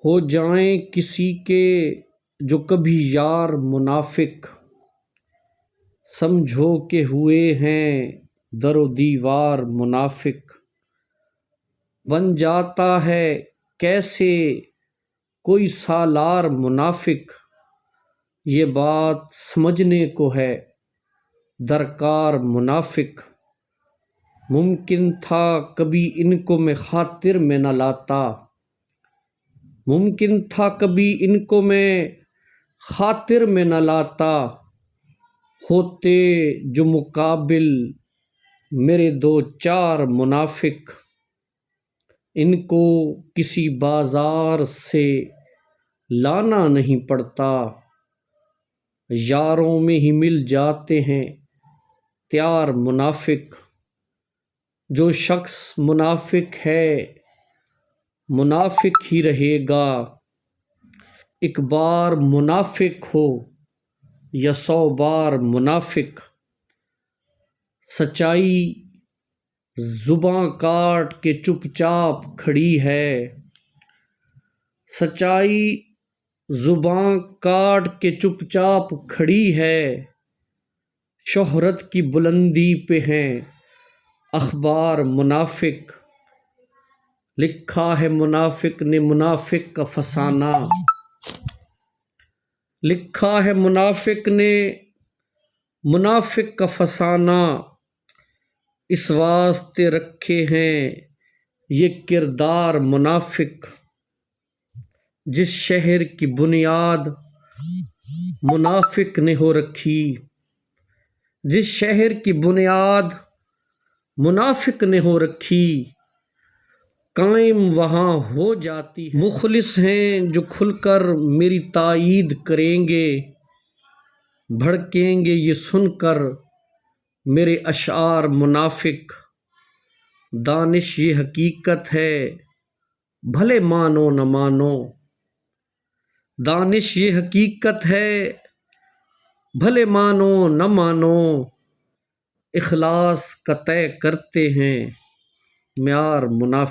ہو جائیں کسی کے جو کبھی یار منافق، سمجھو کہ ہوئے ہیں در و دیوار منافق۔ بن جاتا ہے کیسے کوئی سالار منافق، یہ بات سمجھنے کو ہے درکار منافق۔ ممکن تھا کبھی ان کو میں خاطر میں نہ لاتا، ممکن تھا کبھی ان کو میں خاطر میں نہ لاتا، ہوتے جو مقابل میرے دو چار منافق۔ ان کو کسی بازار سے لانا نہیں پڑتا، یاروں میں ہی مل جاتے ہیں تیار منافق۔ جو شخص منافق ہے منافق ہی رہے گا، ایک بار منافق ہو یا 100 بار منافق۔ سچائی زباں کاٹ کے چپ چاپ کھڑی ہے، سچائی زباں کاٹ کے چپ چاپ کھڑی ہے، شہرت کی بلندی پہ ہیں اخبار منافق۔ لکھا ہے منافق نے منافق کا فسانہ، لکھا ہے منافق نے منافق کا فسانہ، اس واسطے رکھے ہیں یہ کردار منافق۔ جس شہر کی بنیاد منافق نے ہو رکھی، جس شہر کی بنیاد منافق نے ہو رکھی، قائم وہاں ہو جاتی ہے۔ مخلص ہیں جو کھل کر میری تائید کریں گے، بھڑکیں گے یہ سن کر میرے اشعار منافق۔ دانش یہ حقیقت ہے بھلے مانو نہ مانو، دانش یہ حقیقت ہے بھلے مانو نہ مانو، اخلاص کا طے کرتے ہیں معیار منافق۔